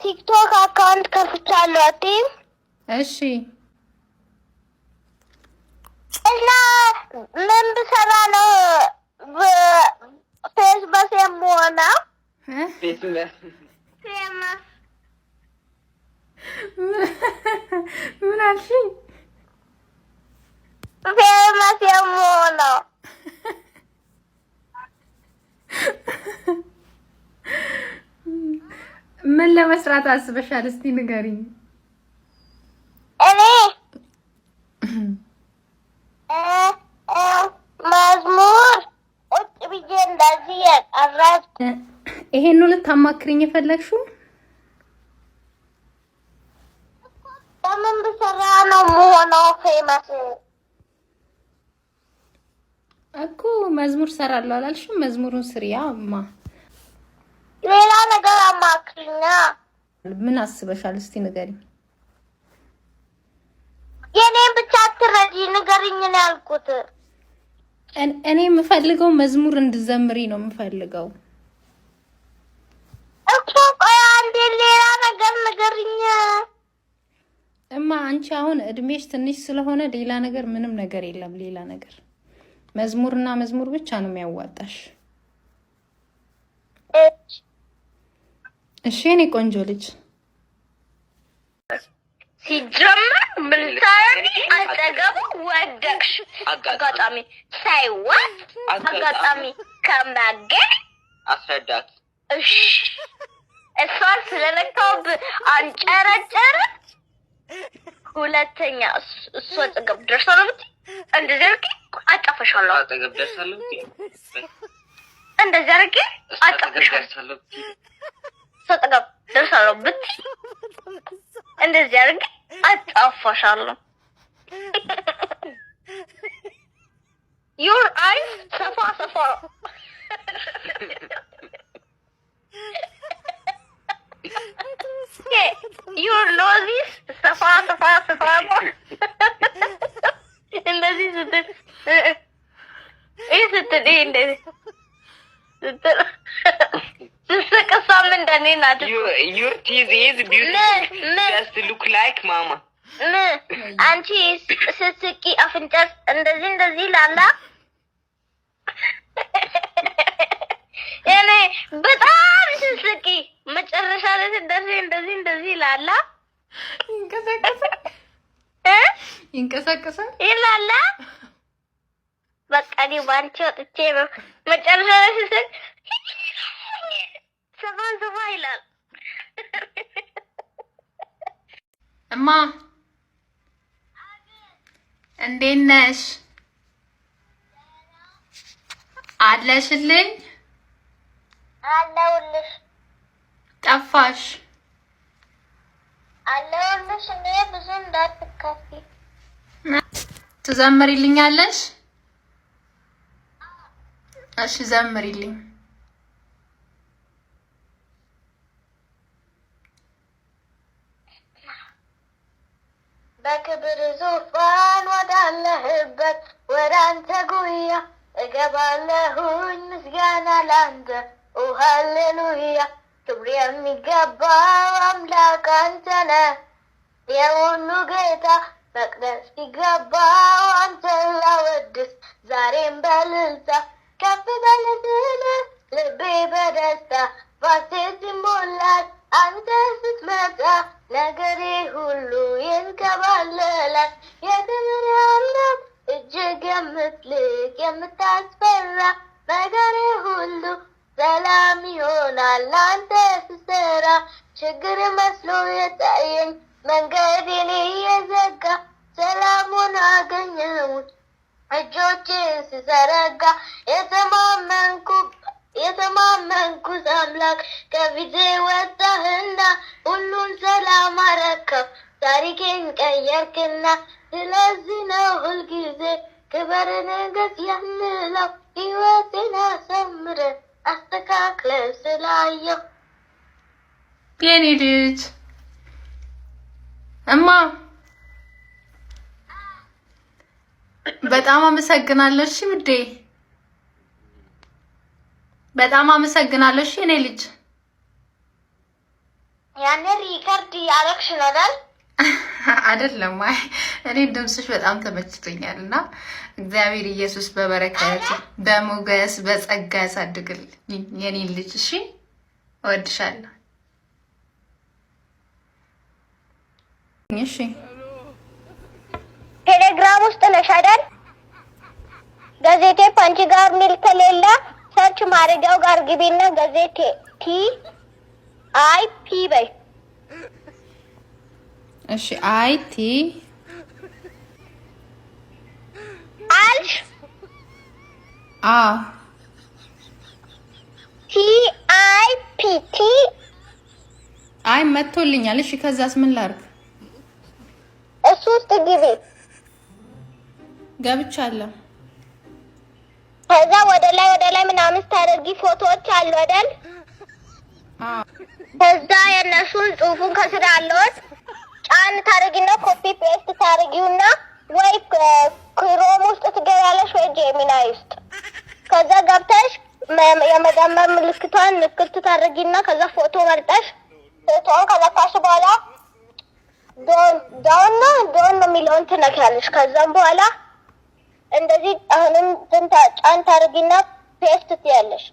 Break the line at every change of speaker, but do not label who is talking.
ቲክቶክ አካውንት ከፍቻለሁ አትይም?
እሺ
እና ምን ብሰራ ነው ፌስበስ የምሆነው?
ምን አልሽኝ?
ፌመስ የምሆነው
ምን ለመስራት አስበሻል? እስቲ ንገሪኝ።
እኔ መዝሙር ቁጭ ብዬ እንደዚህ የቀረጽኩ።
ይሄን ነው ልታማክሪኝ የፈለግሽው?
በምን ብሰራ ነው የምሆነው ፌመስ?
እኮ መዝሙር ሰራለሁ አላልሽም? መዝሙሩን ስሪያማ።
ሌላ ነገር አማክሪኛ።
ምን አስበሻል? እስቲ ንገሪኝ።
የኔን ብቻ አትረጂ፣ ንገሪኝ ነው ያልኩት።
እኔ የምፈልገው መዝሙር እንድዘምሪ ነው የምፈልገው
እኮ። ቆይ አንዴ ሌላ ነገር ንገሪኝ።
እማ አንቺ አሁን እድሜሽ ትንሽ ስለሆነ ሌላ ነገር ምንም ነገር የለም። ሌላ ነገር መዝሙርና መዝሙር ብቻ ነው የሚያዋጣሽ። እሺ እኔ ቆንጆ ልጅ
ሲጀመር ምን ታረጊ? አጠገቡ ወደቅሽ። አጋጣሚ ሳይዋት አጋጣሚ ከመገኝ
አስረዳት።
እሺ እሷን ስለነካው አንጨረጨረ። ሁለተኛ እሷ አጠገብ ደርሳለሁ ብትይ እንደዚህ አድርጌ አጠፋሻለሁ።
አጠገብ ደርሳለሁ ብትይ
እንደዚህ አድርጌ አጠፋሻለሁ። እሷ አጠገብ ደርሳለሁ ብትይ እንደዚህ አድርጌ አጠፋሻለሁ። Your eyes ሰፋ ሰፋ your nose ሰፋ ሰፋ ሰፋ እንደዚህ ስትል ስትል እንደዚህ ስትል ስስቅሳም እንደኔ ናት።
Your teeth is beautiful. Just look like mama.
አንቺ ስትስቂ አፍንጫስ እንደዚህ እንደዚህ ላላ እኔ በጣም ስትስቂ መጨረሻ ላይ እንደዚህ እንደዚህ እንደዚህ ላላ
ይንቀሳቀሳል
ይላላ። በቃ እኔ ባንቺ ወጥቼ ነው መጨረሻ ላይ ስትስቅ ሰፋ ሰፋ ይላል።
እማ እንዴት ነሽ? አለሽልኝ?
አለሁልሽ።
ጠፋሽ?
አለሁልሽ። እኔ ብዙ እንዳትከፊ።
ትዘምሪልኛለሽ? እሺ ዘምሪልኝ።
በክብር ዙፋን ወዳለህበት ወደ አንተ ጉያ እገባለሁኝ። ምስጋና ላንተ ሃሌሉያ። ክብር የሚገባው አምላክ አንተ ነህ፣ የሁሉ ጌታ። መቅደስ ሲገባው አንተ ላወድስ ዛሬም በልልታ። ከፍ በል ስል ልቤ በደስታ ፋሴት ይሞላል አንተ ስትመጣ። ነገሬ ሁሉ ይንከባለላል። የክብር አምላክ እጅግ የምትልቅ የምታስፈራ። ነገሬ ሁሉ ሰላም ይሆናል አንተ ስትሰራ። ችግር መስሎ የታየኝ መንገዴን እየዘጋ ሰላሙን አገኘሁት እጆቼን ስዘረጋ። የተማመንኩት አምላክ ከፊቴ ወጣህና ሁሉን ሰላም አረከው። ታሪኬን ቀየርክና ስለዚህ ነው ሁልጊዜ ክበር ንገስ የምለው። ሕይወቴን አሳምረ አስተካክለ ስላየው።
የኔ ልጅ እማ በጣም አመሰግናለሁ። እሺ ውዴ በጣም አመሰግናለሁ። እሺ እኔ ልጅ
ያኔ ሪከርድ ያረክሽ ነው አይደል?
አይደለም። አይ እኔ ድምፅሽ በጣም ተመችቶኛል እና እግዚአብሔር ኢየሱስ በበረከት በሞገስ በጸጋ ያሳድግልኝ የኔን ልጅ። እሺ እወድሻለሁ። እሺ
ቴሌግራም ውስጥ ነሽ አይደል? ጋዜጤ ፓንቺ ጋር ሚል ከሌለ ሰርች ማድረጊያው ጋር ግቢና ጋዜጤ TIP በይ።
እሺ IT
አልሽ TIP
አይ መጥቶልኛል። እሺ ከዛስ ምን ላድርግ?
እሱ ውስጥ ግቢ።
ገብቻለሁ።
ከዛ ወደ ላይ ምናምን ታደርጊ ፎቶዎች አሉ አይደል? ከዛ የነሱን ጽሁፉን ከስር ያለውን ጫን ታደርጊና ኮፒ ፔስት ታደርጊውና ወይ ክሮም ውስጥ ትገባለሽ ወይ ጄሚናይ ውስጥ። ከዛ ገብተሽ የመደመር ምልክቷን ንክት ታደርጊና ከዛ ፎቶ መርጠሽ ፎቶውን ከለካሽ በኋላ ዶን ነው የሚለውን ትነካለሽ። ከዛም በኋላ እንደዚህ አሁንም ጫን ታደርጊና ፔስት ትያለሽ።